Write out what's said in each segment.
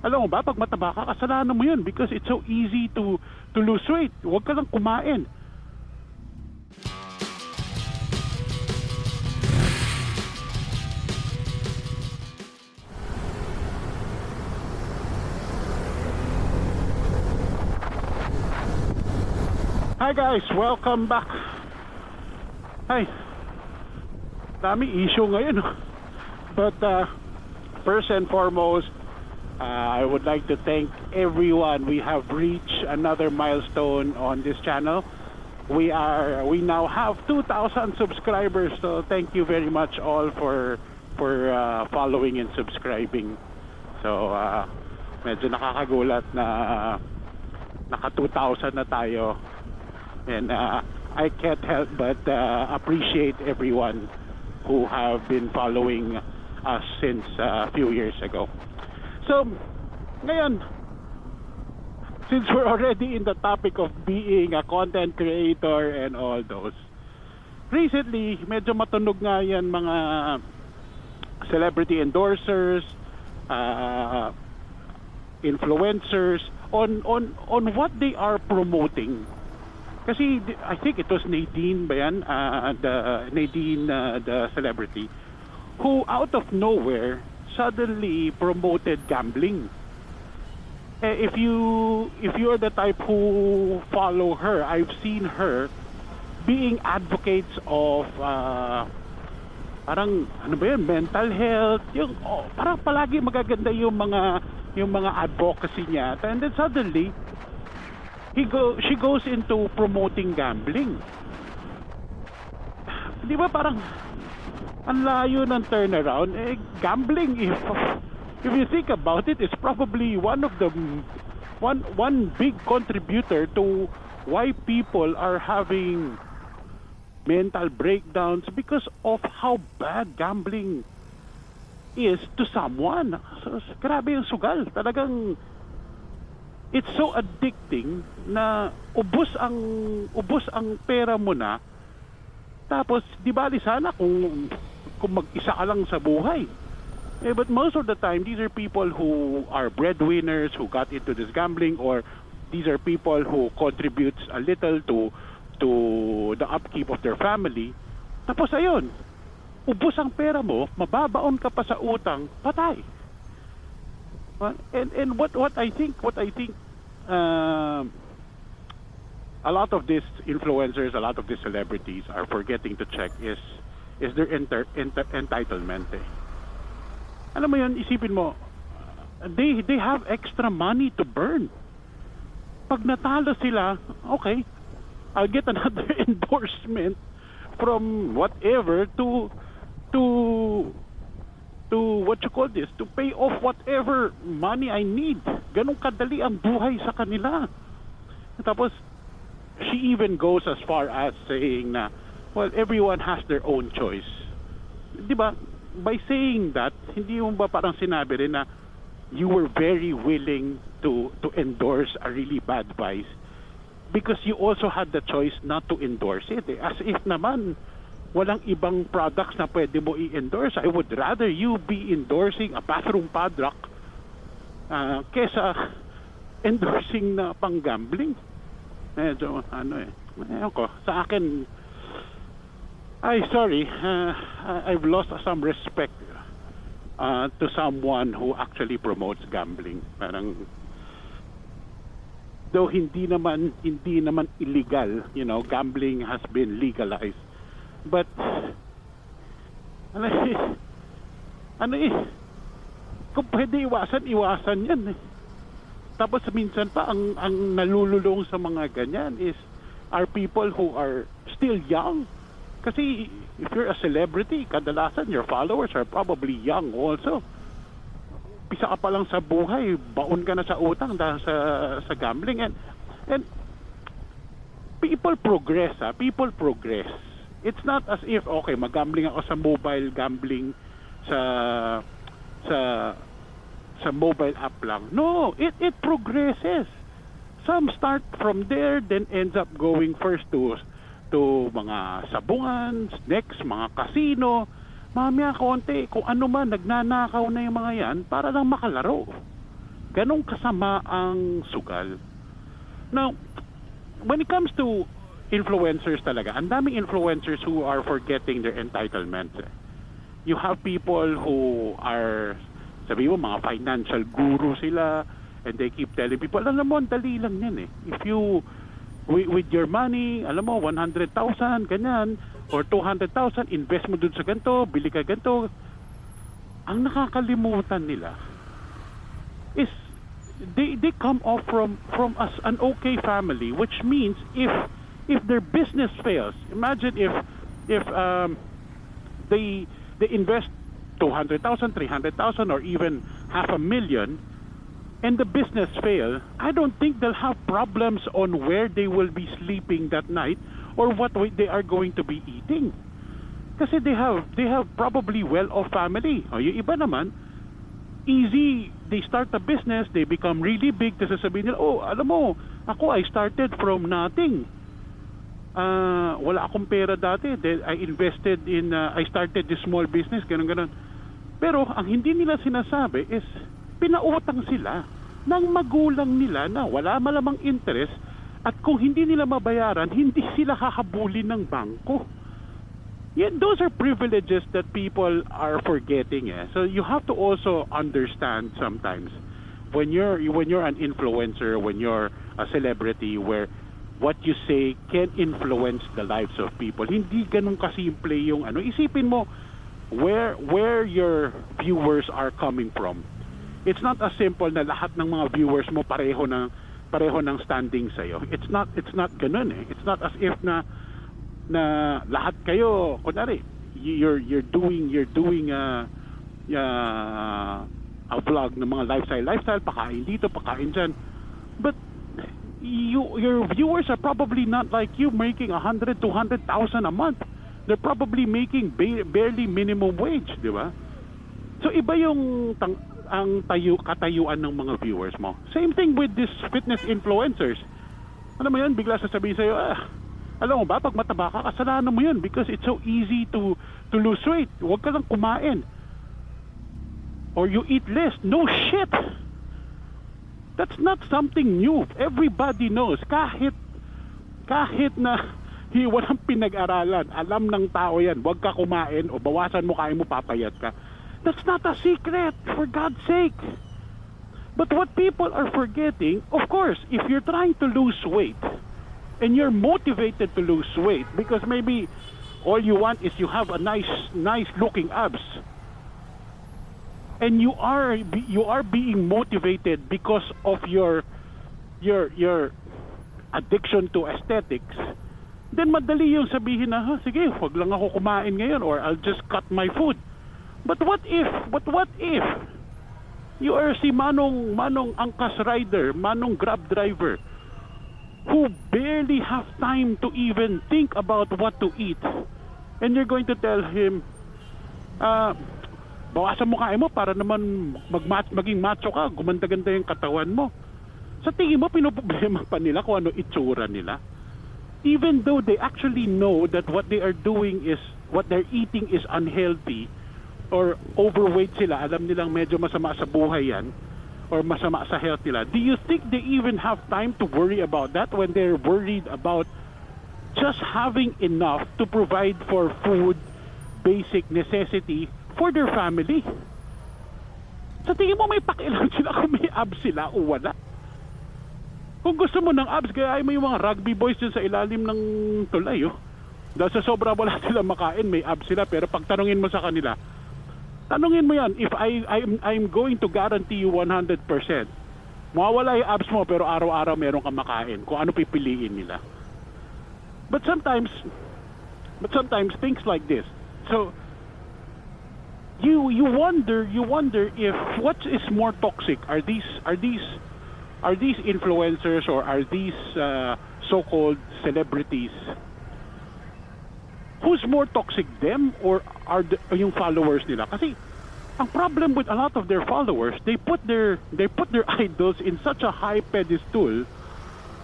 Alam mo ba, pag mataba ka, kasalanan mo yun because it's so easy to lose weight. Huwag ka lang kumain. Hi guys, welcome back. Hi. Dami issue ngayon. But first and foremost, I would like to thank everyone. We have reached another milestone on this channel. We now have 2,000 subscribers. So thank you very much all for following and subscribing. So medyo nakakagulat na naka 2,000 na tayo. And I can't help but appreciate everyone who have been following us since a few years ago. So, ngayon, since we're already in the topic of being a content creator and all those, recently, medyo matunog nga yan mga celebrity endorsers, influencers, on what they are promoting. Kasi I think it was Nadine ba yan? The celebrity, who out of nowhere suddenly promoted gambling. If you're the type who follow her, I've seen her being advocates of parang ano ba yun, mental health, yung parang palagi magaganda yung mga advocacy niya. And then suddenly she goes into promoting gambling. Di ba parang ang layo ng turnaround? Gambling, if you think about it, is probably one big contributor to why people are having mental breakdowns because of how bad gambling is to someone. So, grabe yung sugal. Talagang it's so addicting na ubos ang pera mo na. Tapos di bali sana kung mag-isa ka lang sa buhay. But most of the time these are people who are breadwinners who got into this gambling, or these are people who contributes a little to the upkeep of their family. Tapos ayun, ubos ang pera mo, mababaon ka pa sa utang, patay. And what I think a lot of these influencers, a lot of these celebrities are forgetting to check is their entitlement. Alam mo yun, isipin mo, they have extra money to burn. Pag natalo sila, okay, I'll get another endorsement from whatever to what you call this, to pay off whatever money I need. Ganun kadali ang buhay sa kanila. Tapos she even goes as far as saying na, well, everyone has their own choice. Di ba? By saying that, hindi mo ba parang sinabi rin na you were very willing to endorse a really bad vice because you also had the choice not to endorse it. As if naman walang ibang products na pwede mo i-endorse. I would rather you be endorsing a bathroom padlock kesa endorsing na pang-gambling. Medyo ayun ko, sa akin, sorry, I've lost some respect to someone who actually promotes gambling. Parang though hindi naman illegal, gambling has been legalized. But kung pwede iwasan yan. Tapos minsan pa ang nalululong sa mga ganyan are people who are still young. Kasi if you're a celebrity, kadalasan your followers are probably young also. Pisa ka pa lang sa buhay, baon ka na sa utang dahil sa gambling. And people progress. People progress. It's not as if, okay, mag-gambling ako sa mobile gambling sa mobile app lang. No, it progresses. Some start from there, then ends up going first to mga sabungan, next mga casino, mamaya konti, kung ano man, nagnanakaw na yung mga yan para lang makalaro. ganong kasama ang sugal. Now, when it comes to influencers talaga, ang daming influencers who are forgetting their entitlements. You have people who are, sabi mo, mga financial guru sila, and they keep telling people, alam mo, dali lang yan eh. If you, with your money, alam mo, 100,000, ganyan, or 200,000, invest mo dun sa ganito, bili ka ganito. Ang nakakalimutan nila is, they come off from us an okay family, which means if their business fails, imagine if they invest 200,000, 300,000, or even $500,000, and the business fail, I don't think they'll have problems on where they will be sleeping that night or what they are going to be eating. Kasi they have probably well-off family. O yung iba naman, easy, they start a business, they become really big, tapos sasabihin nila, oh, alam mo, ako, I started from nothing. Wala akong pera dati. Then I invested in, I started this small business, ganun. Pero ang hindi nila sinasabi is, pinautang sila ng magulang nila na wala malamang interest, at kung hindi nila mabayaran, hindi sila hahabulin ng bangko. Yeah, those are privileges that people are forgetting. So you have to also understand sometimes when you're an influencer, when you're a celebrity, where what you say can influence the lives of people. Hindi ganun kasimple yung ano. Isipin mo where your viewers are coming from. It's not as simple na lahat ng mga viewers mo pareho ng standing sa iyo. It's not ganun eh. It's not as if na lahat kayo kunwari you're doing a vlog ng mga lifestyle, pakain dito, pakain diyan. But your viewers are probably not like you making 100,000 to 200,000 a month. They're probably making barely minimum wage, di ba? So iba yung katayuan ng mga viewers mo. Same thing with these fitness influencers. Alam mo yan, bigla sasabihin sa'yo, alam mo ba, pag mataba ka, kasalanan mo yun because it's so easy to lose weight. Huwag ka lang kumain. Or you eat less. No shit! That's not something new. Everybody knows. Kahit na walang pinag-aralan, alam ng tao yan, huwag ka kumain o bawasan mo, kain mo, papayat ka. That's not a secret, for God's sake. But what people are forgetting, of course, if you're trying to lose weight and you're motivated to lose weight because maybe all you want is you have a nice looking abs, and you are being motivated because of your addiction to aesthetics, then madali yung sabihin na, sige, wag lang ako kumain ngayon or I'll just cut my food. But what if you are si Manong Angkas rider, Manong Grab driver, who barely have time to even think about what to eat, and you're going to tell him, bawasan mo kain mo para naman maging macho ka, gumanda-ganda yung katawan mo. Sa tingin mo, pinoproblema pa nila kung ano itsura nila? Even though they actually know that what they are doing is, what they're eating is unhealthy, or overweight sila, alam nilang medyo masama sa buhay yan, or masama sa health nila. Do you think they even have time to worry about that when they're worried about just having enough to provide for food, basic necessity for their family? Sa tingin mo may pakialam sila kung may abs sila o wala? Kung gusto mo ng abs, gaya mo yung mga rugby boys dyan sa ilalim ng tulay, dahil sa sobra wala sila makain, may abs sila, pero pag tanungin mo sa kanila, tanungin mo yan, if I'm going to guarantee you 100%, mawawala yung abs mo pero araw-araw meron kang makain, kung ano pipiliin nila. But sometimes things like this. So you wonder if what is more toxic, are these influencers or are these so-called celebrities? Who's more toxic, them or are yung followers nila? Kasi ang problem with a lot of their followers, they put their idols in such a high pedestal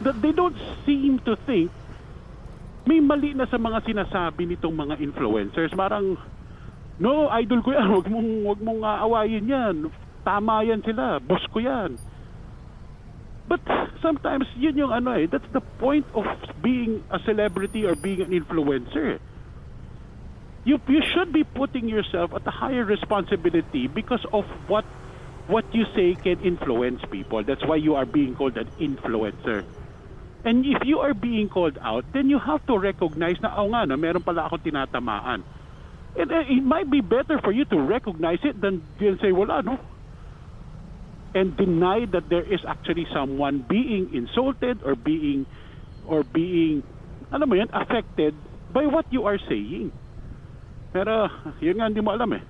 that they don't seem to think may mali na sa mga sinasabi nitong mga influencers. Parang, no, idol ko yan, wag mong aawayin yan. Tama yan sila, boss ko yan. But sometimes yun yung ano eh, that's the point of being a celebrity or being an influencer. You should be putting yourself at a higher responsibility because of what you say can influence people. That's why you are being called an influencer. And if you are being called out, then you have to recognize na, oh nga, no, meron pala akong tinatamaan. And it might be better for you to recognize it than say, wala, no? And deny that there is actually someone being insulted or being, alam mo yan, affected by what you are saying. Pero, yun nga, hindi mo alam eh.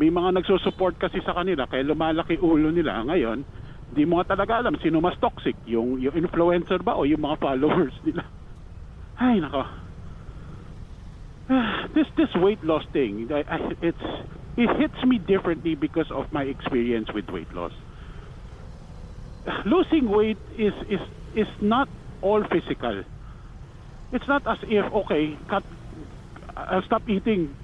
May mga nagsusupport kasi sa kanila, kaya lumalaki ulo nila. Ngayon, hindi mo nga talaga alam sino mas toxic, yung influencer ba o yung mga followers nila. Ay, nako. This weight loss thing, it hits me differently because of my experience with weight loss. Losing weight is not all physical. It's not as if, okay, I'll stop eating,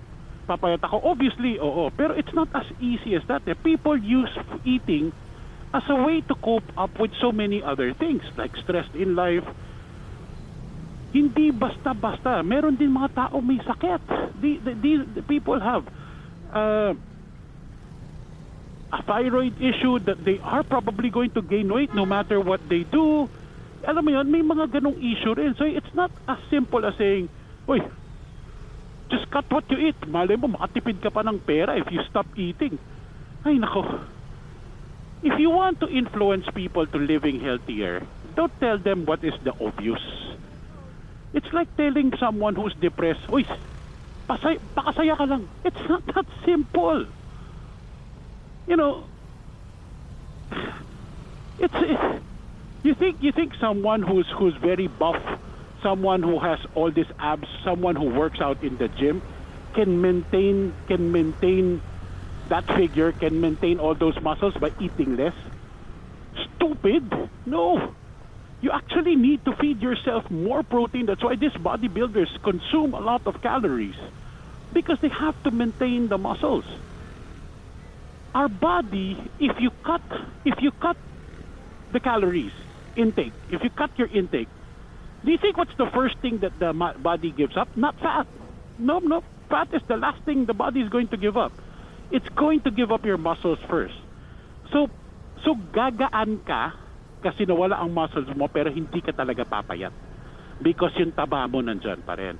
papayat ako. Obviously, oo. Pero it's not as easy as that. People use eating as a way to cope up with so many other things, like stress in life. Hindi basta-basta. Meron din mga tao may sakit. The people have a thyroid issue that they are probably going to gain weight no matter what they do. Alam mo yun, may mga ganong issue rin. So it's not as simple as saying, uy, just cut what you eat. Malay mo, makatipid ka pa ng pera if you stop eating. Ay, nako. If you want to influence people to living healthier, don't tell them what is the obvious. It's like telling someone who's depressed, uy, pakasaya ka lang. It's not that simple. You know, you think someone who's very buff, someone who has all these abs, someone who works out in the gym can maintain that figure, can maintain all those muscles by eating less? Stupid. No. You actually need to feed yourself more protein. That's why these bodybuilders consume a lot of calories, because they have to maintain the muscles. Our body, if you cut the calories intake, if you cut your intake, do you think what's the first thing that the body gives up? Not fat. No. Fat is the last thing the body is going to give up. It's going to give up your muscles first. So gagaan ka kasi nawala ang muscles mo pero hindi ka talaga papayat. Because yung taba mo nandyan pa rin.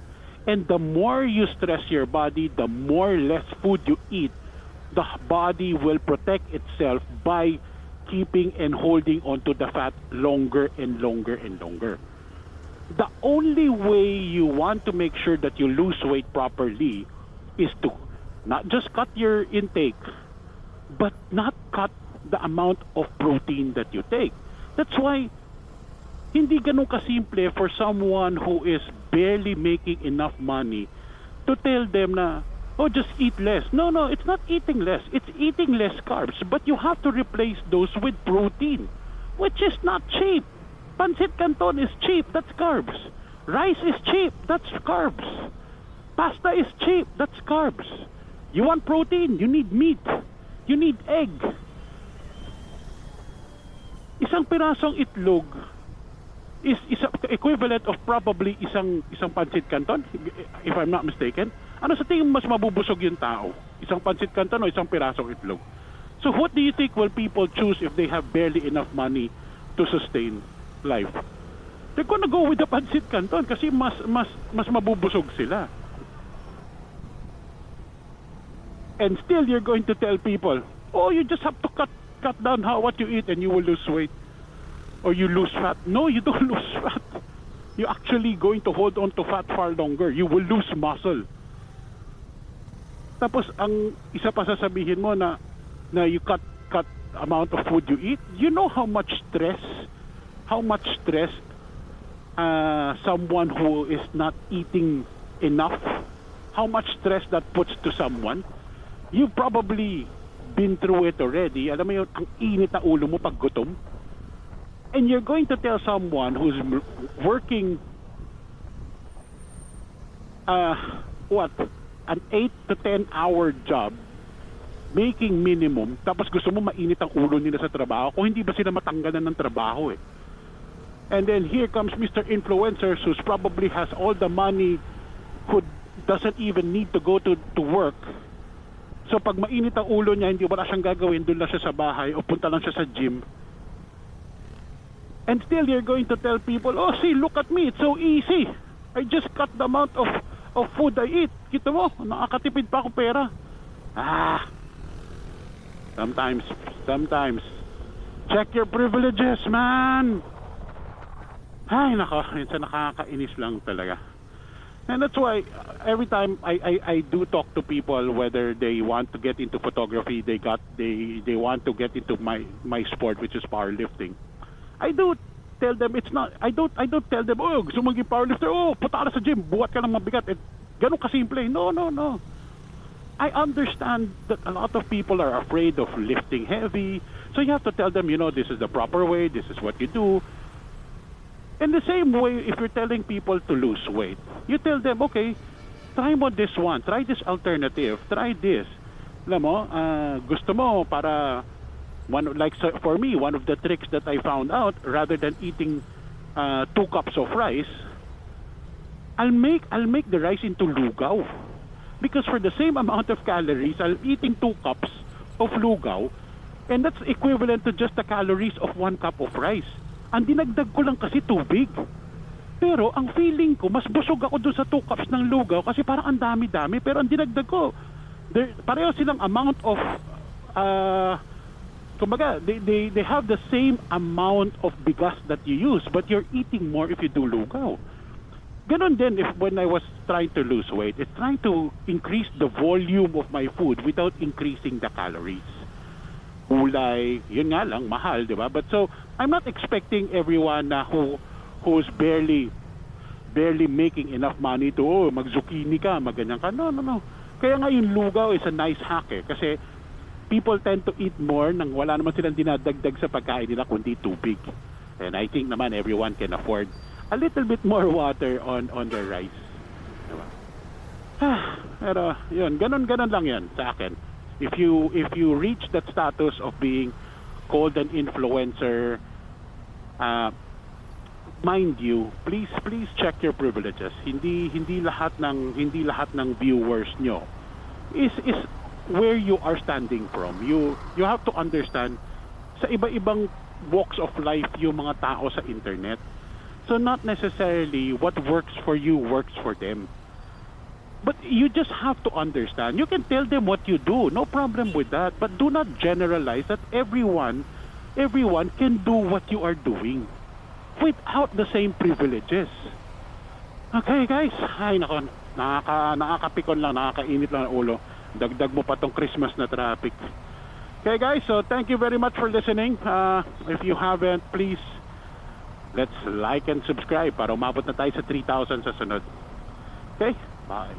And the more you stress your body, the more less food you eat, the body will protect itself by keeping and holding onto the fat longer and longer and longer. The only way you want to make sure that you lose weight properly is to not just cut your intake, but not cut the amount of protein that you take. That's why hindi ganun kasimple for someone who is barely making enough money to tell them na, oh, just eat less. No, it's not eating less. It's eating less carbs. But you have to replace those with protein, which is not cheap. Pancit Canton is cheap. That's carbs. Rice is cheap. That's carbs. Pasta is cheap. That's carbs. You want protein? You need meat. You need egg. Isang pirasong itlog is equivalent of probably isang pancit canton, if I'm not mistaken. Ano sa tingin mas mabubusog yung tao? Isang pancit canton o isang pirasong itlog? So what do you think will people choose if they have barely enough money to sustain life? They're gonna go with the pancit canton kasi mas mabubusog sila. And still you're going to tell people, oh, you just have to cut down what you eat and you will lose weight. Or you lose fat. No, you don't lose fat. You're actually going to hold on to fat far longer. You will lose muscle. Tapos ang isa pa sasabihin mo na you cut amount of food you eat. You know how much stress someone who is not eating enough, how much stress that puts to someone. You've probably been through it already. Alam mo yun, ang init na ulo mo pag gutom. And you're going to tell someone who's working an 8 to 10 hour job making minimum, tapos gusto mo mainit ang ulo nila sa trabaho, kung hindi ba sila matanggalan ng trabaho eh. And then here comes Mr. Influencer who's probably has all the money, who doesn't even need to go to work. So pag mainit ang ulo niya, hindi wala siyang gagawin, doon lang siya sa bahay o punta lang siya sa gym. And still you're going to tell people, oh see, look at me, it's so easy. I just cut the amount of food I eat. Kita mo, nakakatipid pa ako pera. Sometimes, check your privileges, man. Ay, nako, minsan nakakainis lang talaga. And that's why every time I do talk to people, whether they want to get into photography, they want to get into my sport, which is powerlifting. I do tell them it's not. I don't tell them, oh, gusto maging powerlifter, oh, punta ka na sa gym, buhat ka ng mabigat. Ganun kasimple. No. I understand that a lot of people are afraid of lifting heavy. So you have to tell them, this is the proper way, this is what you do. In the same way, if you're telling people to lose weight, you tell them, okay, try mo this one, try this alternative, try this. Alam mo, gusto mo para, for me, one of the tricks that I found out, rather than eating 2 cups of rice, I'll make the rice into lugaw. Because for the same amount of calories, I'm eating 2 cups of lugaw, and that's equivalent to just the calories of 1 cup of rice. Ang dinagdag ko lang kasi tubig. Pero ang feeling ko, mas busog ako doon sa 2 cups ng lugaw kasi parang ang dami-dami. Pero ang dinagdag ko, pareho silang amount of, kumbaga, they have the same amount of bigas that you use, but you're eating more if you do lugaw. Ganon din when I was trying to lose weight, it's trying to increase the volume of my food without increasing the calories. Hulay, yun nga lang, mahal, di ba? But so, I'm not expecting everyone who's barely making enough money to, mag-zucchini ka, magganyan ka. No. Kaya nga yung lugaw is a nice hack eh. Kasi people tend to eat more nang wala naman silang dinadagdag sa pagkain nila kundi tubig. And I think naman everyone can afford a little bit more water on their rice. Diba? Pero yun, ganon lang yan sa akin. If you reach that status of being called an influencer, mind you, please check your privileges. Hindi lahat ng viewers nyo is where you are standing from. You have to understand, sa iba-ibang walks of life yung mga tao sa internet. So not necessarily what works for you works for them. But you just have to understand. You can tell them what you do, no problem with that. But do not generalize that everyone can do what you are doing without the same privileges. Okay guys, ay nako, nakakapikon lang, nakakainit lang ang ulo. Dagdag mo pa tong Christmas na traffic. Okay guys, so thank you very much for listening. If you haven't, please let's like and subscribe para umabot na tayo sa 3,000 sa sunod. Okay? Bye.